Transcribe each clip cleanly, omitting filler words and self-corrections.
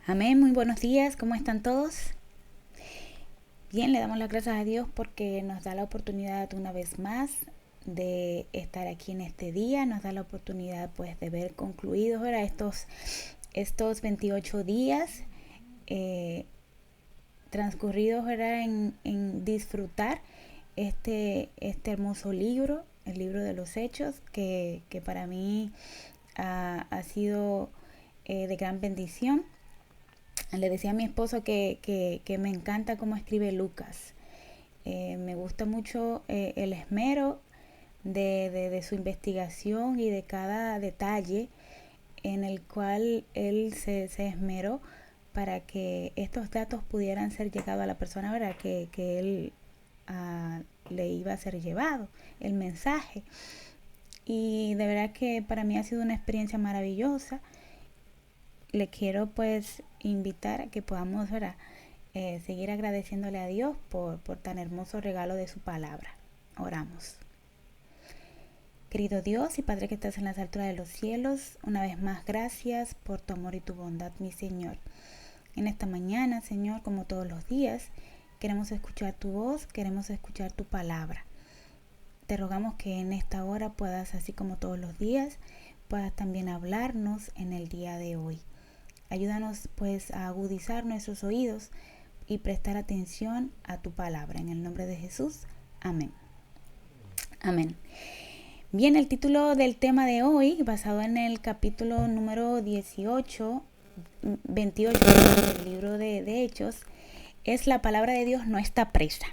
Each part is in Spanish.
Amén, muy buenos días, ¿cómo están todos? Bien, le damos las gracias a Dios porque nos da la oportunidad una vez más de estar aquí en este día, nos da la oportunidad pues de ver concluidos ahora estos 28 días eh, transcurridos ahora en disfrutar este hermoso libro, el libro de los Hechos, que para mí ha sido de gran bendición. Le decía a mi esposo que me encanta cómo escribe Lucas. Me gusta mucho el esmero de su investigación y de cada detalle en el cual él se esmeró para que estos datos pudieran ser llegados a la persona, ¿verdad? Que él le iba a ser llevado, el mensaje. Y de verdad que para mí ha sido una experiencia maravillosa. Le quiero pues invitar a que podamos, ¿verdad? Seguir agradeciéndole a Dios por tan hermoso regalo de su palabra. Oramos. Querido Dios y Padre que estás en las alturas de los cielos, una vez más gracias por tu amor y tu bondad, mi Señor. En esta mañana, Señor, como todos los días, queremos escuchar tu voz, queremos escuchar tu palabra. Te rogamos que en esta hora puedas, así como todos los días, puedas también hablarnos en el día de hoy. Ayúdanos pues a agudizar nuestros oídos y prestar atención a tu palabra. En el nombre de Jesús, amén. Amén. Bien, el título del tema de hoy, basado en el capítulo número 28 del libro de Hechos, es La palabra de Dios no está presa.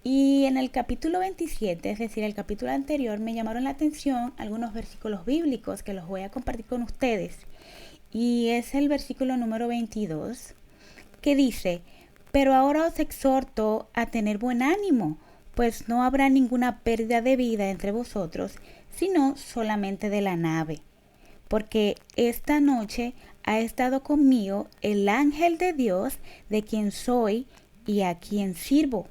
Y en el capítulo 27, es decir, el capítulo anterior, me llamaron la atención algunos versículos bíblicos que los voy a compartir con ustedes. Y es el versículo número 22 que dice: pero ahora os exhorto a tener buen ánimo, pues no habrá ninguna pérdida de vida entre vosotros, sino solamente de la nave. Porque esta noche ha estado conmigo el ángel de Dios, de quien soy y a quien sirvo.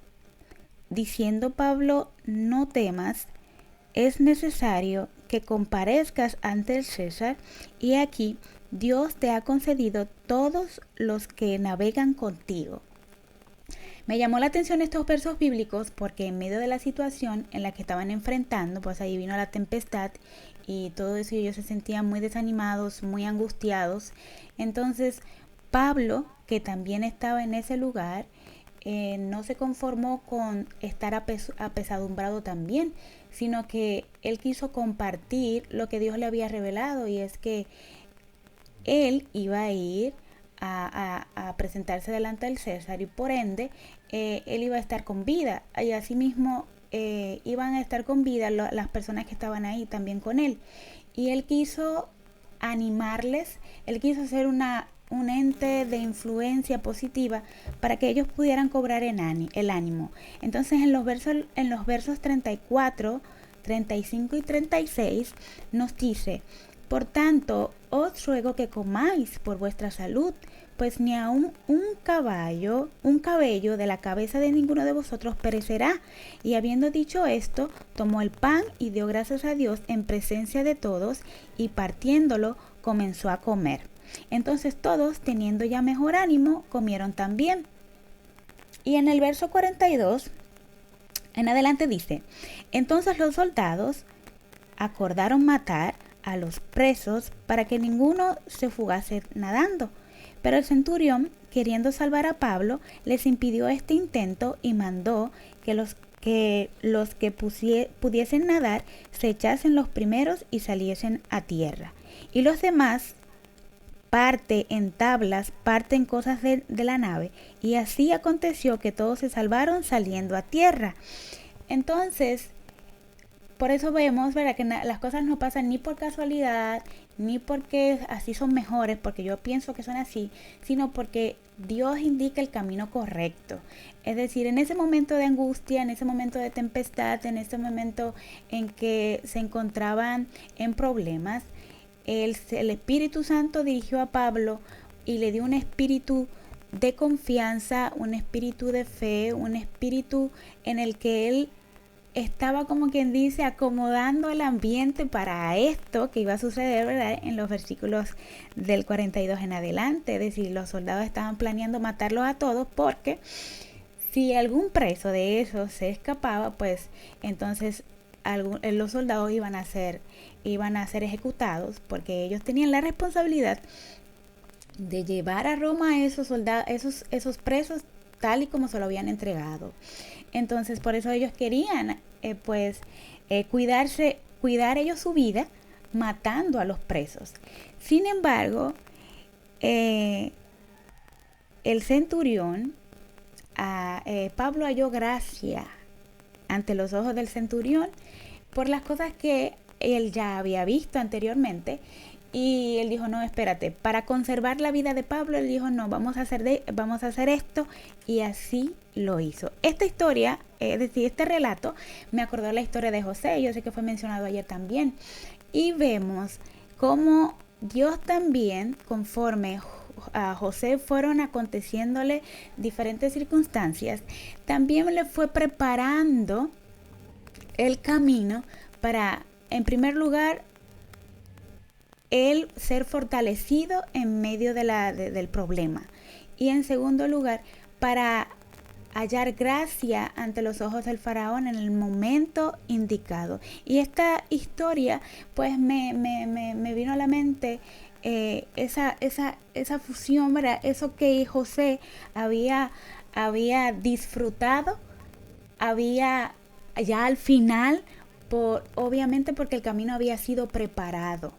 Diciendo Pablo: no temas, es necesario que comparezcas ante el César, y aquí Dios te ha concedido todos los que navegan contigo. Me llamó la atención estos versos bíblicos porque en medio de la situación en la que estaban enfrentando, pues ahí vino la tempestad y todo eso, y ellos se sentían muy desanimados, muy angustiados. Entonces Pablo, que también estaba en ese lugar, no se conformó con estar apesadumbrado también, sino que él quiso compartir lo que Dios le había revelado, y es que él iba a ir a presentarse delante del César, y por ende él iba a estar con vida, y asimismo iban a estar con vida las personas que estaban ahí también con él. Y él quiso animarles, él quiso ser un ente de influencia positiva para que ellos pudieran cobrar el ánimo. Entonces en los versos 34, 35 y 36 nos dice: por tanto, os ruego que comáis por vuestra salud, pues ni aun un cabello de la cabeza de ninguno de vosotros perecerá. Y habiendo dicho esto, tomó el pan y dio gracias a Dios en presencia de todos, y partiéndolo, comenzó a comer. Entonces todos, teniendo ya mejor ánimo, comieron también. Y en el verso 42, en adelante dice: entonces los soldados acordaron matar a los presos para que ninguno se fugase nadando. Pero el centurión, queriendo salvar a Pablo, les impidió este intento y mandó que los que pudiesen nadar se echasen los primeros y saliesen a tierra. Y los demás, parte en tablas, parte en cosas de la nave. Y así aconteció que todos se salvaron saliendo a tierra. Entonces, por eso vemos, ¿verdad?, que las cosas no pasan ni por casualidad, ni porque así son mejores, porque yo pienso que son así, sino porque Dios indica el camino correcto. Es decir, en ese momento de angustia, en ese momento de tempestad, en ese momento en que se encontraban en problemas, el Espíritu Santo dirigió a Pablo y le dio un espíritu de confianza, un espíritu de fe, un espíritu en el que él estaba, como quien dice, acomodando el ambiente para esto que iba a suceder, ¿verdad? En los versículos del 42 en adelante. Es decir, los soldados estaban planeando matarlos a todos, porque si algún preso de esos se escapaba, pues entonces los soldados iban a ser ejecutados, porque ellos tenían la responsabilidad de llevar a Roma a esos soldados, esos presos, tal y como se lo habían entregado. Entonces, por eso ellos querían cuidar ellos su vida, matando a los presos. Sin embargo, el centurión, Pablo halló gracia ante los ojos del centurión por las cosas que él ya había visto anteriormente. Y él dijo, no, espérate, para conservar la vida de Pablo, él dijo, no, vamos a hacer esto, y así lo hizo. Esta historia, es decir, este relato, me acordó la historia de José, yo sé que fue mencionado ayer también, y vemos cómo Dios también, conforme a José fueron aconteciéndole diferentes circunstancias, también le fue preparando el camino para, en primer lugar, él ser fortalecido en medio del problema, y en segundo lugar, para hallar gracia ante los ojos del faraón en el momento indicado. Y esta historia pues me vino a la mente esa fusión, ¿verdad? Eso que José había disfrutado, había ya al final, obviamente porque el camino había sido preparado.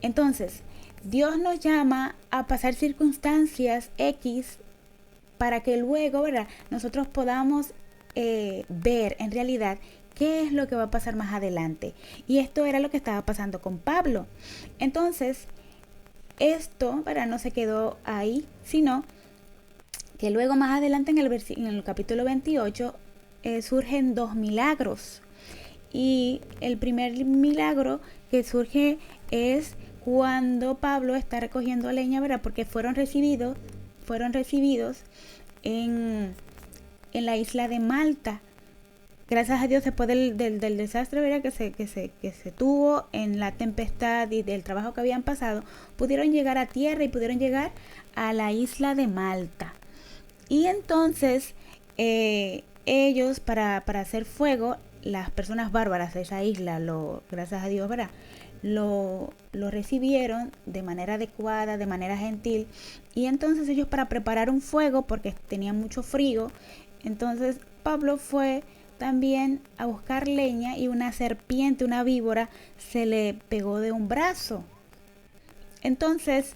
Entonces, Dios nos llama a pasar circunstancias X para que luego, ¿verdad?, nosotros podamos ver en realidad qué es lo que va a pasar más adelante. Y esto era lo que estaba pasando con Pablo. Entonces, esto, ¿verdad?, no se quedó ahí, sino que luego más adelante en el capítulo 28 surgen 2 milagros. Y el primer milagro que surge es cuando Pablo está recogiendo leña, ¿verdad?, porque fueron recibidos en la isla de Malta. Gracias a Dios, después del desastre, ¿verdad?, que se tuvo en la tempestad y del trabajo que habían pasado, pudieron llegar a tierra y pudieron llegar a la isla de Malta. Y entonces ellos, para hacer fuego, las personas bárbaras de esa isla, gracias a Dios, ¿verdad?, lo recibieron de manera adecuada, de manera gentil. Y entonces ellos, para preparar un fuego, porque tenían mucho frío, entonces Pablo fue también a buscar leña, y una serpiente, una víbora, se le pegó de un brazo. Entonces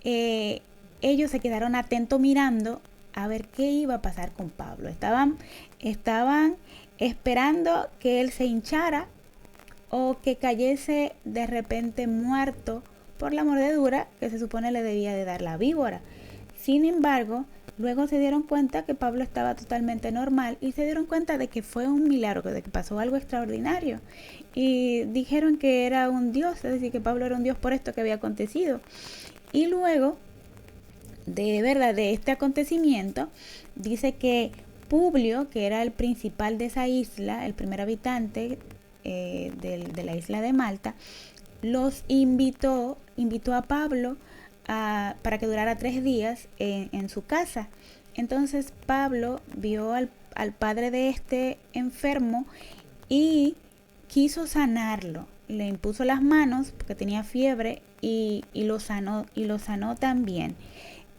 ellos se quedaron atentos mirando a ver qué iba a pasar con Pablo. Estaban esperando que él se hinchara o que cayese de repente muerto por la mordedura que se supone le debía de dar la víbora. Sin embargo, luego se dieron cuenta que Pablo estaba totalmente normal, y se dieron cuenta de que fue un milagro, de que pasó algo extraordinario, y dijeron que era un dios, es decir, que Pablo era un dios por esto que había acontecido. Y luego de este acontecimiento, dice que Publio, que era el principal de esa isla, el primer habitante de la isla de Malta, los invitó a Pablo para que durara 3 días en su casa. Entonces Pablo vio al padre de este enfermo y quiso sanarlo. Le impuso las manos porque tenía fiebre, y lo sanó también.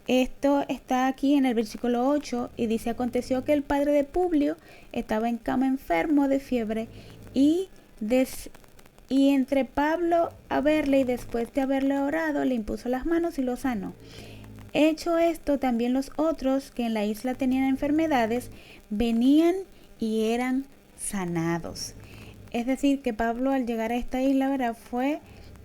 Esto está aquí en el versículo 8, y dice: aconteció que el padre de Publio estaba en cama enfermo de fiebre, y entre Pablo a verle, y después de haberle orado, le impuso las manos y lo sanó. Hecho esto, también los otros que en la isla tenían enfermedades venían y eran sanados. Es decir, que Pablo, al llegar a esta isla, ¿verdad?, fue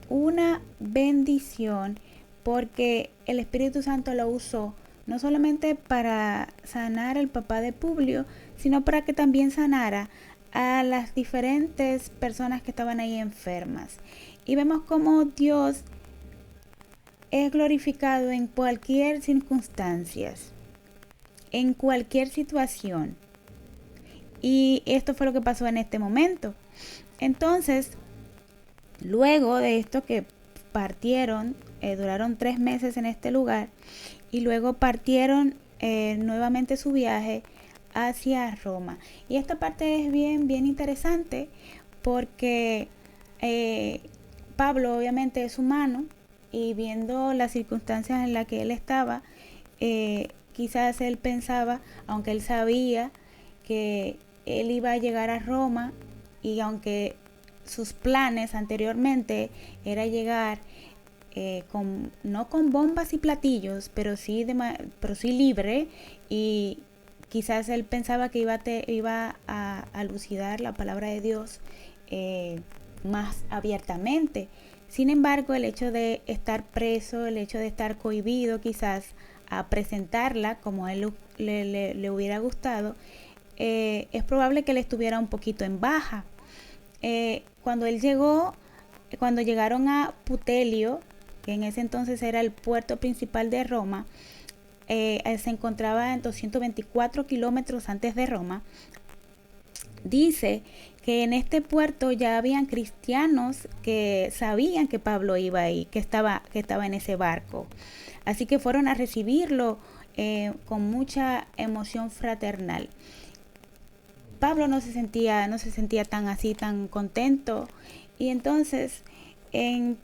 una bendición, porque el Espíritu Santo lo usó no solamente para sanar al papá de Publio, sino para que también sanara a las diferentes personas que estaban ahí enfermas. Y vemos cómo Dios es glorificado en cualquier circunstancia, en cualquier situación. Y esto fue lo que pasó en este momento. Entonces, luego de esto que partieron, duraron 3 meses en este lugar y luego partieron nuevamente su viaje hacia Roma. Y esta parte es bien interesante porque Pablo obviamente es humano y viendo las circunstancias en las que él estaba, quizás él pensaba, aunque él sabía que él iba a llegar a Roma y aunque sus planes anteriormente era llegar no con bombas y platillos, pero sí libre, y quizás él pensaba que iba a lucidar la palabra de Dios más abiertamente. Sin embargo, el hecho de estar preso, el hecho de estar cohibido quizás a presentarla como a él le hubiera gustado, es probable que él estuviera un poquito en baja. Cuando llegaron a Putelio, que en ese entonces era el puerto principal de Roma, se encontraba en 224 kilómetros antes de Roma. Dice que en este puerto ya habían cristianos que sabían que Pablo iba ahí, que estaba en ese barco. Así que fueron a recibirlo con mucha emoción fraternal. Pablo no se sentía tan contento. Y entonces,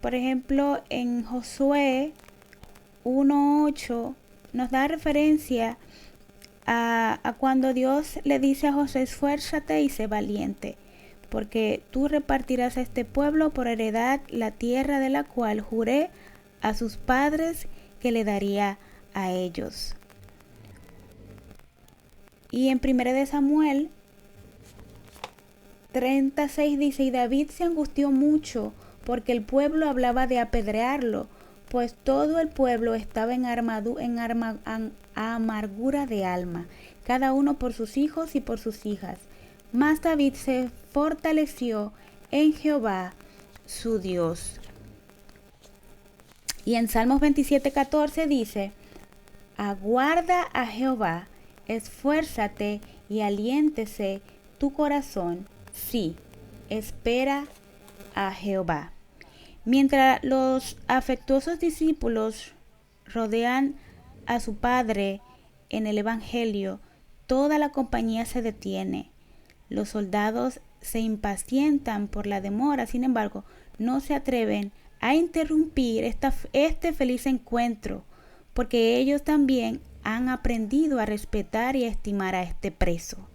por ejemplo, en Josué 1:8 nos da referencia a cuando Dios le dice a Josué: esfuérzate y sé valiente, porque tú repartirás a este pueblo por heredad la tierra de la cual juré a sus padres que le daría a ellos. Y en 1 de Samuel 36 dice: y David se angustió mucho porque el pueblo hablaba de apedrearlo, pues todo el pueblo estaba en amargura de alma, cada uno por sus hijos y por sus hijas. Mas David se fortaleció en Jehová su Dios. Y en Salmos 27:14 dice: aguarda a Jehová, esfuérzate y aliéntese tu corazón. Sí, espera a Jehová. Mientras los afectuosos discípulos rodean a su padre en el Evangelio, toda la compañía se detiene. Los soldados se impacientan por la demora, sin embargo, no se atreven a interrumpir este feliz encuentro, porque ellos también han aprendido a respetar y a estimar a este preso.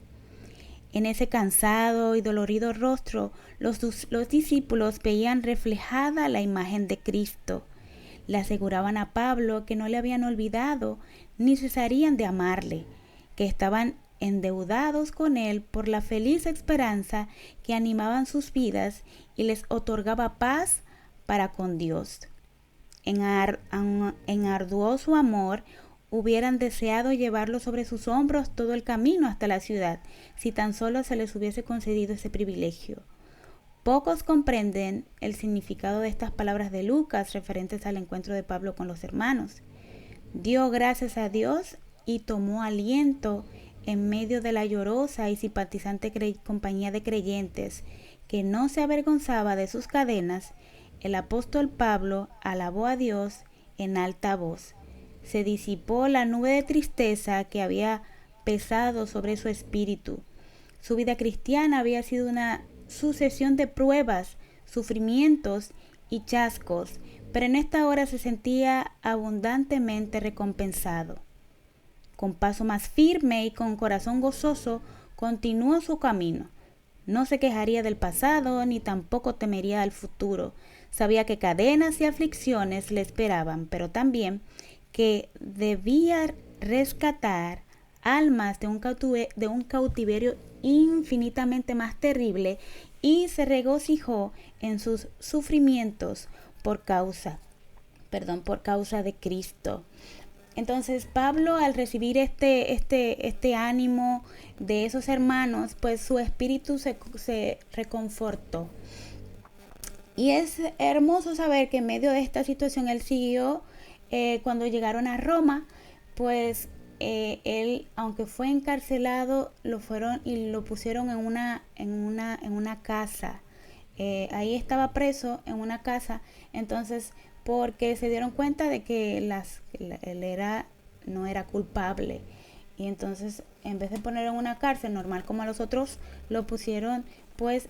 En ese cansado y dolorido rostro, los discípulos veían reflejada la imagen de Cristo. Le aseguraban a Pablo que no le habían olvidado ni cesarían de amarle, que estaban endeudados con él por la feliz esperanza que animaban sus vidas y les otorgaba paz para con Dios. En arduoso amor, hubieran deseado llevarlo sobre sus hombros todo el camino hasta la ciudad, si tan solo se les hubiese concedido ese privilegio. Pocos comprenden el significado de estas palabras de Lucas referentes al encuentro de Pablo con los hermanos. Dio gracias a Dios y tomó aliento en medio de la llorosa y simpatizante compañía de creyentes que no se avergonzaba de sus cadenas. El apóstol Pablo alabó a Dios en alta voz. Se disipó la nube de tristeza que había pesado sobre su espíritu. Su vida cristiana había sido una sucesión de pruebas, sufrimientos y chascos, pero en esta hora se sentía abundantemente recompensado. Con paso más firme y con corazón gozoso, continuó su camino. No se quejaría del pasado ni tampoco temería al futuro. Sabía que cadenas y aflicciones le esperaban, pero también que debía rescatar almas de un cautiverio infinitamente más terrible, y se regocijó en sus sufrimientos por causa de Cristo. Entonces Pablo, al recibir este ánimo de esos hermanos, pues su espíritu se reconfortó. Y es hermoso saber que en medio de esta situación él siguió. Cuando llegaron a Roma, pues él, aunque fue encarcelado, lo fueron y lo pusieron en una casa. Ahí estaba preso en una casa. Entonces, porque se dieron cuenta de que no era culpable. Y entonces, en vez de ponerlo en una cárcel normal como a los otros, lo pusieron pues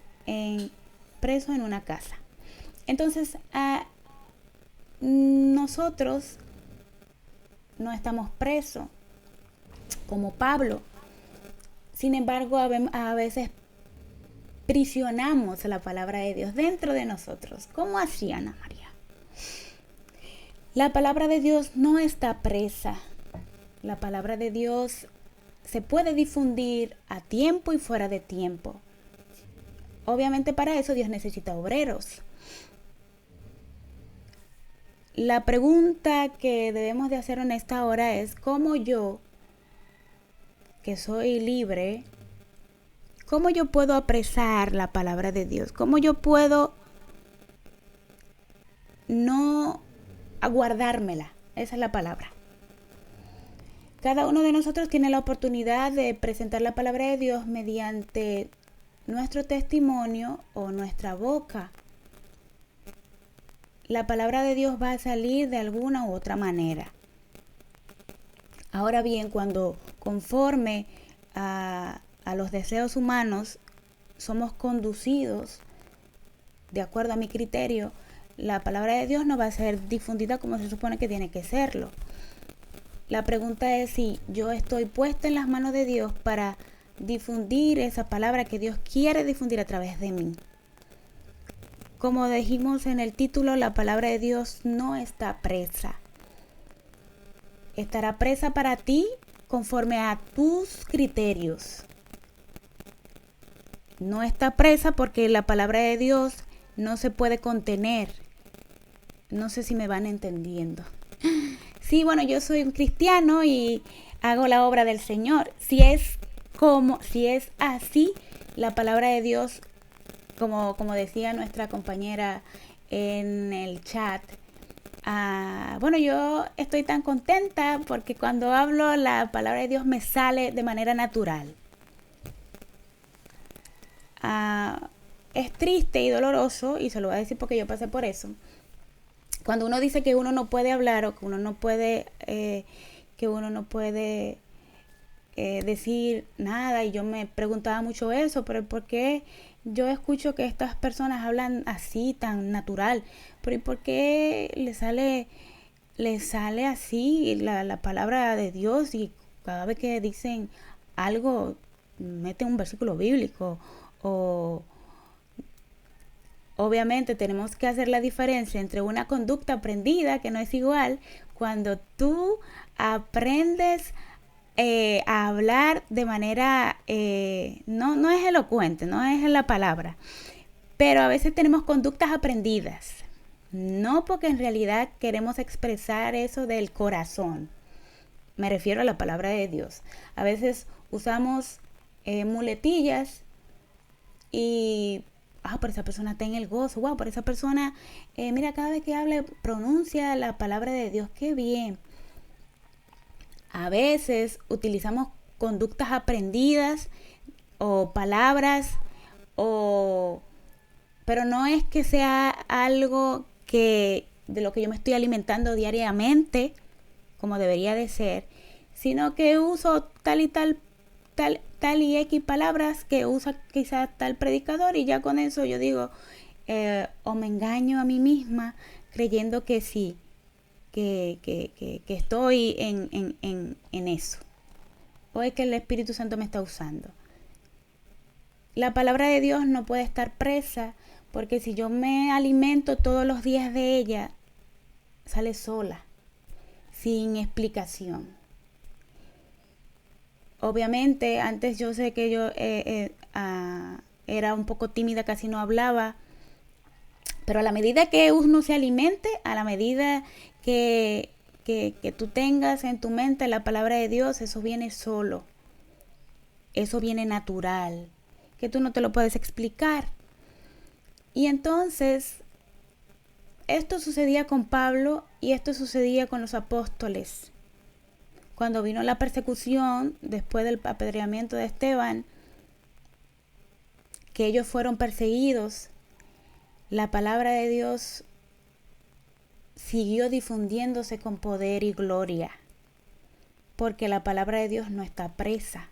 preso en una casa. Entonces, nosotros no estamos presos como Pablo. Sin embargo, a veces prisionamos la palabra de Dios dentro de nosotros. ¿Cómo así, Ana María? La palabra de Dios no está presa. La palabra de Dios se puede difundir a tiempo y fuera de tiempo. Obviamente para eso Dios necesita obreros. La pregunta que debemos de hacer en esta hora es: ¿cómo yo, que soy libre, cómo yo puedo apresar la palabra de Dios? ¿Cómo yo puedo no aguardármela? Esa es la palabra. Cada uno de nosotros tiene la oportunidad de presentar la palabra de Dios mediante nuestro testimonio o nuestra boca. La palabra de Dios va a salir de alguna u otra manera. Ahora bien, cuando conforme a los deseos humanos somos conducidos de acuerdo a mi criterio, la palabra de Dios no va a ser difundida como se supone que tiene que serlo. La pregunta es si yo estoy puesta en las manos de Dios para difundir esa palabra que Dios quiere difundir a través de mí. Como dijimos en el título, la palabra de Dios no está presa. Estará presa para ti conforme a tus criterios. No está presa porque la palabra de Dios no se puede contener. No sé si me van entendiendo. Sí, bueno, yo soy un cristiano y hago la obra del Señor. Si es así, la palabra de Dios, como decía nuestra compañera en el chat, bueno, yo estoy tan contenta porque cuando hablo la palabra de Dios me sale de manera natural. Es triste y doloroso, y se lo voy a decir porque yo pasé por eso. Cuando uno dice que uno no puede hablar o que uno no puede decir nada, y yo me preguntaba mucho eso, pero ¿por qué yo escucho que estas personas hablan así tan natural? Pero ¿y por qué les sale así la palabra de Dios, y cada vez que dicen algo meten un versículo bíblico? O obviamente tenemos que hacer la diferencia entre una conducta aprendida, que no es igual, cuando tú aprendes a hablar de manera, no es elocuente, no es la palabra, pero a veces tenemos conductas aprendidas, no porque en realidad queremos expresar eso del corazón. Me refiero a la palabra de Dios. A veces usamos muletillas y por esa persona está en el gozo, wow, por esa persona, mira, cada vez que habla pronuncia la palabra de Dios, qué bien. A veces utilizamos conductas aprendidas o palabras, pero no es que sea algo de lo que yo me estoy alimentando diariamente, como debería de ser, sino que uso tal y X palabras que usa quizás tal predicador, y ya con eso yo digo, o me engaño a mí misma creyendo que sí, que estoy en eso, o es que el Espíritu Santo me está usando. La palabra de Dios no puede estar presa, porque si yo me alimento todos los días de ella, sale sola, sin explicación. Obviamente, antes yo sé que yo era un poco tímida, casi no hablaba, pero a la medida que uno se alimente, a la medida que tú tengas en tu mente la palabra de Dios, eso viene solo, eso viene natural, que tú no te lo puedes explicar. Y entonces, esto sucedía con Pablo y esto sucedía con los apóstoles. cuando vino la persecución después del apedreamiento de Esteban, que ellos fueron perseguidos, la palabra de Dios siguió difundiéndose con poder y gloria, porque la palabra de Dios no está presa.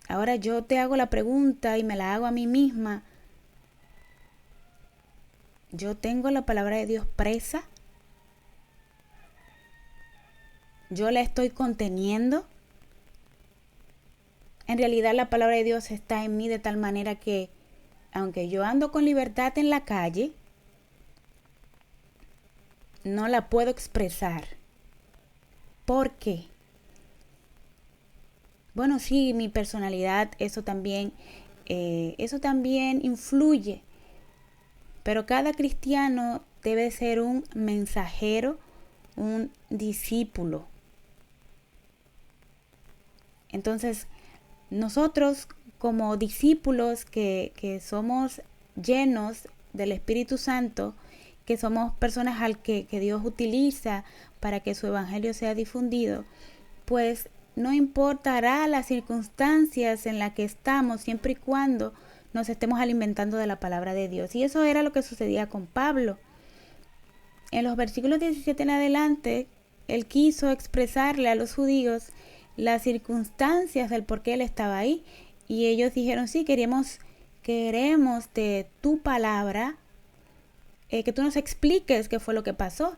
Ahora yo te hago la pregunta y me la hago a mí misma. ¿Yo tengo la palabra de Dios presa? ¿Yo la estoy conteniendo? En realidad la palabra de Dios está en mí de tal manera que, aunque yo ando con libertad en la calle, no la puedo expresar. ¿Por qué? Bueno, sí, mi personalidad, eso también influye. Pero cada cristiano debe ser un mensajero, un discípulo. Entonces, nosotros como discípulos que somos llenos del Espíritu Santo, que somos personas al que Dios utiliza para que su evangelio sea difundido, pues no importará las circunstancias en las que estamos, siempre y cuando nos estemos alimentando de la palabra de Dios. Y eso era lo que sucedía con Pablo. En los versículos 17 en adelante, él quiso expresarle a los judíos las circunstancias del por qué él estaba ahí. Y ellos dijeron, sí, queremos de tu palabra, que tú nos expliques qué fue lo que pasó.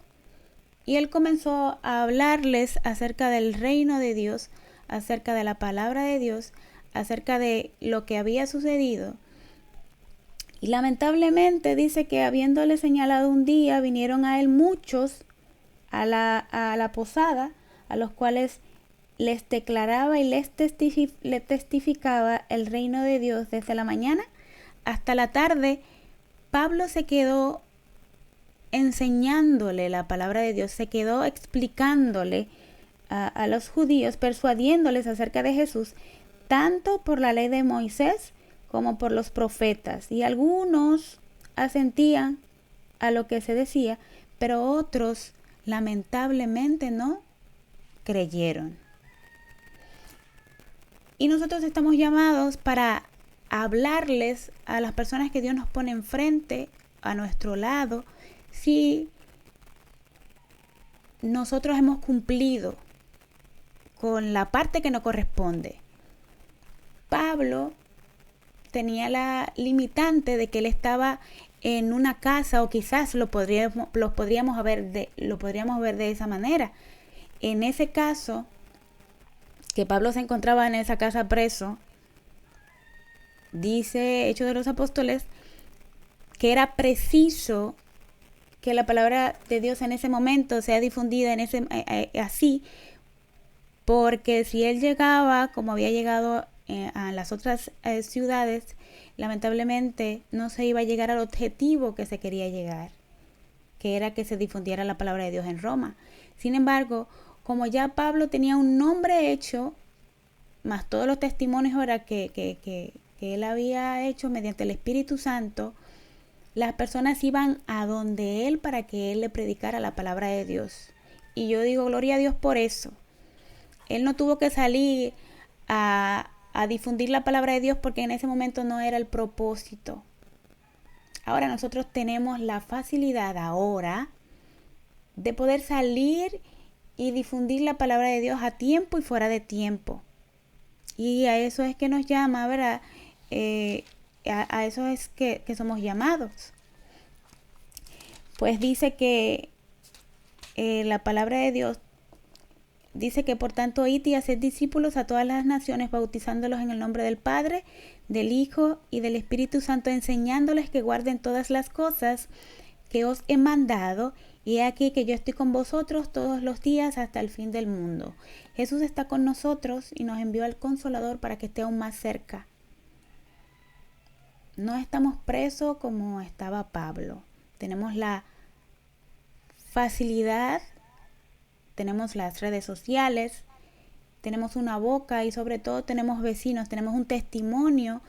Y él comenzó a hablarles acerca del reino de Dios, acerca de la palabra de Dios, acerca de lo que había sucedido. Y lamentablemente dice que habiéndole señalado un día, vinieron a él muchos a la posada, a los cuales les declaraba y les testificaba el reino de Dios desde la mañana hasta la tarde. Pablo se quedó enseñándole la palabra de Dios, se quedó explicándole a los judíos, persuadiéndoles acerca de Jesús, tanto por la ley de Moisés como por los profetas. Y algunos asentían a lo que se decía, pero otros lamentablemente no creyeron. Y nosotros estamos llamados para hablarles a las personas que Dios nos pone enfrente, a nuestro lado, si nosotros hemos cumplido con la parte que nos corresponde. Pablo tenía la limitante de que él estaba en una casa, o quizás lo podríamos ver de esa manera. En ese caso, que Pablo se encontraba en esa casa preso, dice Hechos de los Apóstoles que era preciso que la palabra de Dios en ese momento sea difundida así, porque si él llegaba como había llegado a las otras ciudades, lamentablemente no se iba a llegar al objetivo que se quería llegar, que era que se difundiera la palabra de Dios en Roma. Sin embargo, como ya Pablo tenía un nombre hecho, más todos los testimonios ahora que él había hecho mediante el Espíritu Santo, las personas iban a donde él para que él le predicara la palabra de Dios. Y yo digo, gloria a Dios por eso. Él no tuvo que salir a difundir la palabra de Dios porque en ese momento no era el propósito. Ahora nosotros tenemos la facilidad ahora de poder salir y difundir la palabra de Dios a tiempo y fuera de tiempo. Y a eso es que nos llama, ¿verdad? A eso es que somos llamados. Pues dice que la palabra de Dios dice que por tanto id y haced discípulos a todas las naciones, bautizándolos en el nombre del Padre, del Hijo y del Espíritu Santo, enseñándoles que guarden todas las cosas que os he mandado, y he aquí que yo estoy con vosotros todos los días hasta el fin del mundo. Jesús está con nosotros y nos envió al Consolador para que esté aún más cerca. No estamos presos como estaba Pablo. Tenemos la facilidad, tenemos las redes sociales, tenemos una boca y sobre todo tenemos vecinos, tenemos un testimonio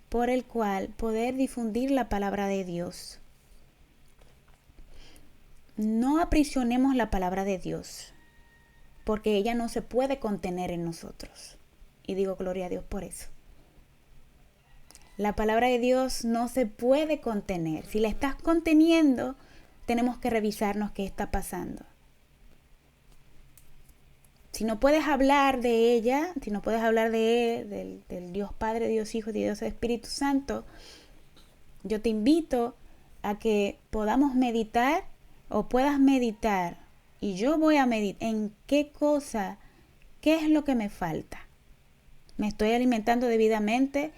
por el cual poder difundir la palabra de Dios. no aprisionemos la palabra de Dios, porque ella no se puede contener en nosotros. Y digo gloria a Dios por eso. La palabra de Dios no se puede contener. Si la estás conteniendo, tenemos que revisarnos qué está pasando. Si no puedes hablar de ella, si no puedes hablar de él, del Dios Padre, Dios Hijo y Dios Espíritu Santo, yo te invito a que podamos meditar o puedas meditar. Y yo voy a meditar en qué es lo que me falta. Me estoy alimentando debidamente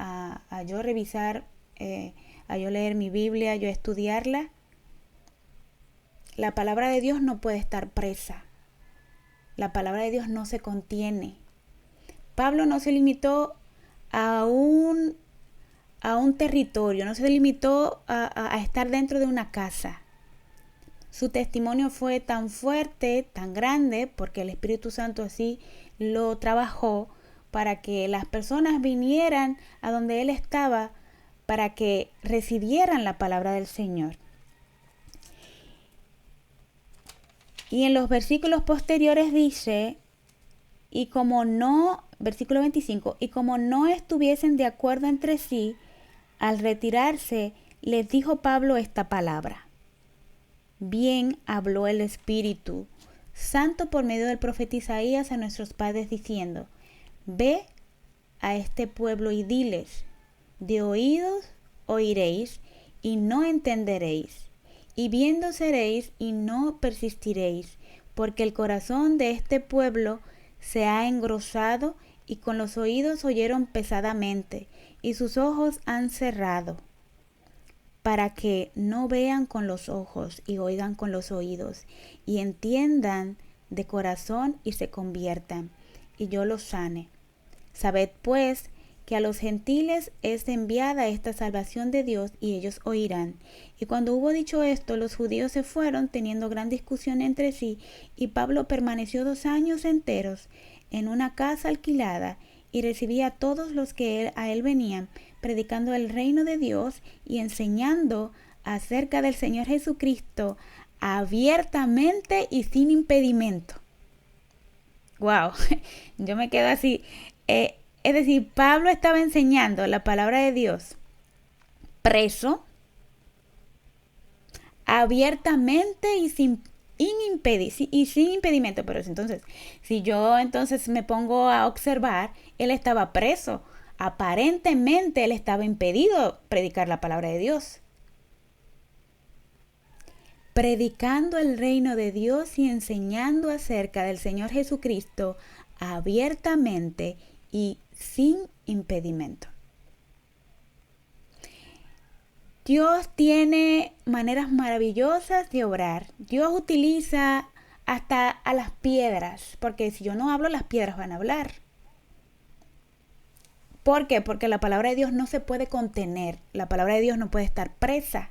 a yo revisar, a yo leer mi Biblia, a yo estudiarla. La palabra de Dios no puede estar presa. La palabra de Dios no se contiene. Pablo no se limitó a un territorio, no se limitó a estar dentro de una casa. Su testimonio fue tan fuerte, tan grande, porque el Espíritu Santo así lo trabajó, para que las personas vinieran a donde él estaba, para que recibieran la palabra del Señor. Y en los versículos posteriores dice, versículo 25, y como no estuviesen de acuerdo entre sí, al retirarse, les dijo Pablo esta palabra: bien habló el Espíritu Santo por medio del profeta Isaías a nuestros padres diciendo: ve a este pueblo y diles, de oídos oiréis y no entenderéis, y viendo seréis y no persistiréis, porque el corazón de este pueblo se ha engrosado y con los oídos oyeron pesadamente y sus ojos han cerrado, para que no vean con los ojos y oigan con los oídos y entiendan de corazón y se conviertan, y yo los sane. Sabed pues que a los gentiles es enviada esta salvación de Dios, y ellos oirán. Y cuando hubo dicho esto, los judíos se fueron, teniendo gran discusión entre sí, y Pablo permaneció 2 años enteros en una casa alquilada, y recibía a todos los que a él venían, predicando el reino de Dios y enseñando acerca del Señor Jesucristo abiertamente y sin impedimento. Wow, yo me quedo así. Es decir, Pablo estaba enseñando la palabra de Dios preso, abiertamente y sin impedimento. Pero entonces, si yo entonces me pongo a observar, él estaba preso. Aparentemente él estaba impedido predicar la palabra de Dios. Predicando el reino de Dios y enseñando acerca del Señor Jesucristo abiertamente y sin impedimento. Dios tiene maneras maravillosas de obrar. Dios utiliza hasta a las piedras, porque si yo no hablo, las piedras van a hablar. ¿Por qué? Porque la palabra de Dios no se puede contener. La palabra de Dios no puede estar presa.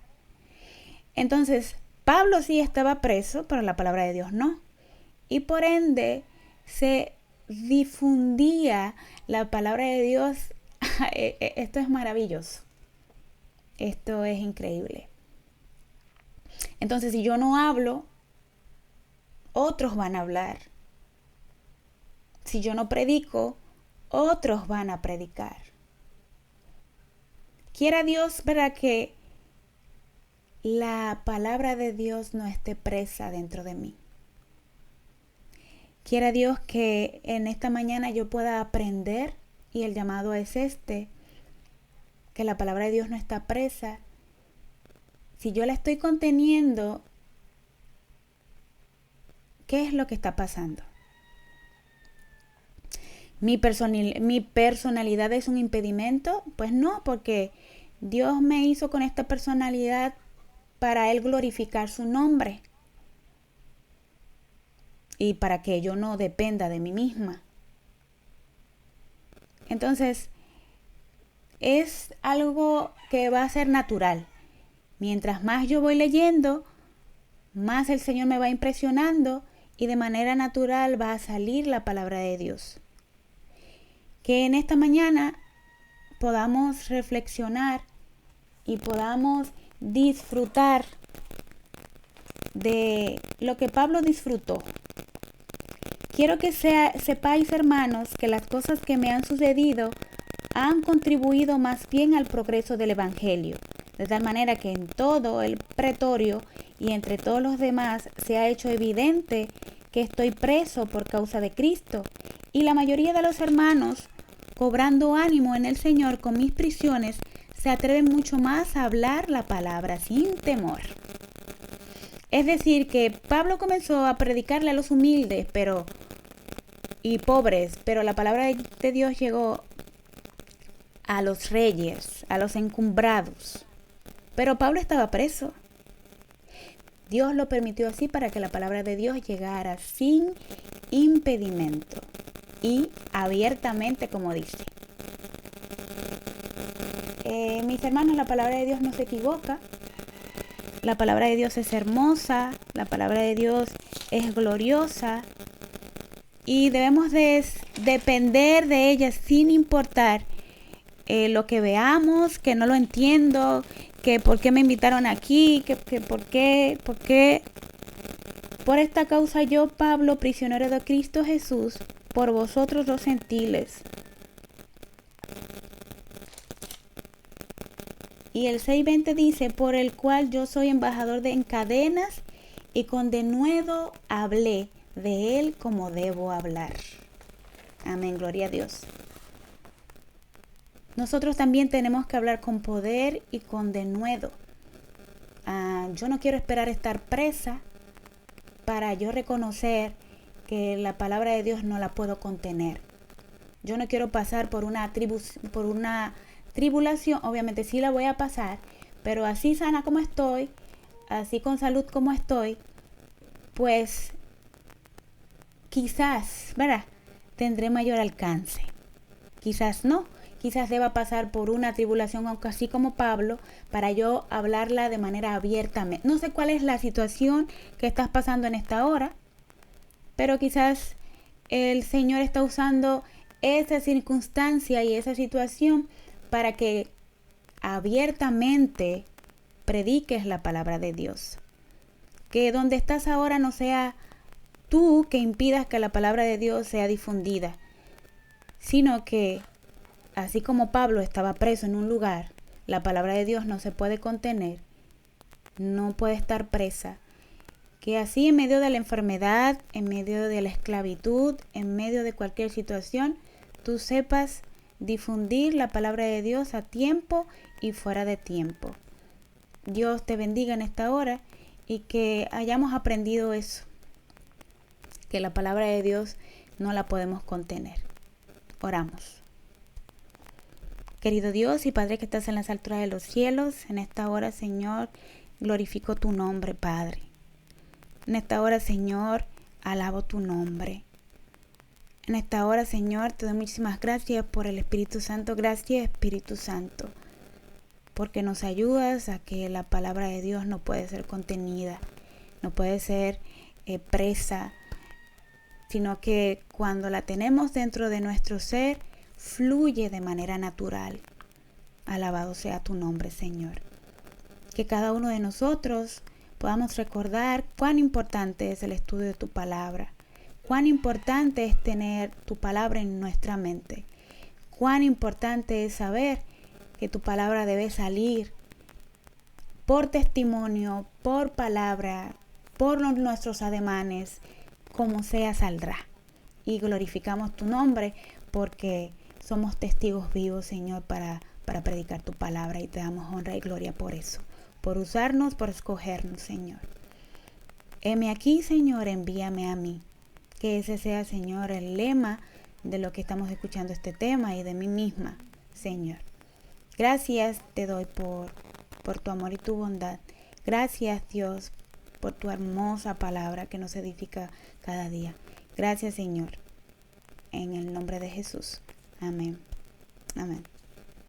Entonces, Pablo sí estaba preso, pero la palabra de Dios no. Y por ende, se difundía la palabra de Dios. Esto es maravilloso. Esto es increíble. Entonces, si yo no hablo, otros van a hablar. Si yo no predico, otros van a predicar. Quiera Dios, ¿verdad?, que la palabra de Dios no esté presa dentro de mí. Quiera Dios que en esta mañana yo pueda aprender, y el llamado es que la palabra de Dios no está presa. Si yo la estoy conteniendo, ¿qué es lo que está pasando? ¿Mi personalidad es un impedimento? Pues no, porque Dios me hizo con esta personalidad para Él glorificar su nombre y para que yo no dependa de mí misma. Entonces, es algo que va a ser natural. Mientras más yo voy leyendo, más el Señor me va impresionando y de manera natural va a salir la palabra de Dios. Que en esta mañana podamos reflexionar y podamos disfrutar de lo que Pablo disfrutó. Quiero que sepáis, hermanos, que las cosas que me han sucedido han contribuido más bien al progreso del Evangelio, de tal manera que en todo el pretorio y entre todos los demás se ha hecho evidente que estoy preso por causa de Cristo, y la mayoría de los hermanos, cobrando ánimo en el Señor con mis prisiones, se atreven mucho más a hablar la palabra sin temor. Es decir, que Pablo comenzó a predicarle a los humildes y pobres, pero la palabra de Dios llegó a los reyes, a los encumbrados. Pero Pablo estaba preso. Dios lo permitió así para que la palabra de Dios llegara sin impedimento y abiertamente, como dice. Mis hermanos, la palabra de Dios no se equivoca. La palabra de Dios es hermosa, la palabra de Dios es gloriosa y debemos de depender de ella sin importar lo que veamos, que no lo entiendo, que por qué me invitaron aquí, que por qué. Por esta causa yo, Pablo, prisionero de Cristo Jesús, por vosotros los gentiles. Y el 6:20 dice, por el cual yo soy embajador en cadenas y con denuedo hablé de él como debo hablar. Amén, gloria a Dios. Nosotros también tenemos que hablar con poder y con denuedo. Yo no quiero esperar estar presa para yo reconocer que la palabra de Dios no la puedo contener. Yo no quiero pasar por una tribulación, obviamente sí la voy a pasar, pero así sana como estoy, así con salud como estoy, pues quizás, ¿verdad?, tendré mayor alcance. Quizás no, quizás deba pasar por una tribulación, aunque así como Pablo, para yo hablarla de manera abiertamente. No sé cuál es la situación que estás pasando en esta hora, pero quizás el Señor está usando esa circunstancia y esa situación para que abiertamente prediques la palabra de Dios. Que donde estás ahora no sea tú que impidas que la palabra de Dios sea difundida, sino que así como Pablo estaba preso en un lugar, la palabra de Dios no se puede contener, no puede estar presa. Que así en medio de la enfermedad, en medio de la esclavitud, en medio de cualquier situación, tú sepas difundir la palabra de Dios a tiempo y fuera de tiempo. Dios te bendiga en esta hora y que hayamos aprendido eso, que la palabra de Dios no la podemos contener. Oramos. Querido Dios y Padre que estás en las alturas de los cielos, en esta hora, Señor, glorifico tu nombre, Padre. En esta hora, Señor, alabo tu nombre. En esta hora, Señor, te doy muchísimas gracias por el Espíritu Santo. Gracias, Espíritu Santo, porque nos ayudas a que la palabra de Dios no puede ser contenida, no puede ser presa, sino que cuando la tenemos dentro de nuestro ser, fluye de manera natural. Alabado sea tu nombre, Señor. Que cada uno de nosotros podamos recordar cuán importante es el estudio de tu palabra, cuán importante es tener tu palabra en nuestra mente, cuán importante es saber que tu palabra debe salir por testimonio, por palabra, por nuestros ademanes, como sea saldrá. Y glorificamos tu nombre porque somos testigos vivos, Señor, para predicar tu palabra, y te damos honra y gloria por eso, por usarnos, por escogernos, Señor. Heme aquí, Señor, envíame a mí. Que ese sea, Señor, el lema de lo que estamos escuchando este tema y de mí misma, Señor. Gracias te doy por tu amor y tu bondad. Gracias, Dios, por tu hermosa palabra que nos edifica cada día. Gracias, Señor. En el nombre de Jesús. Amén. Amén.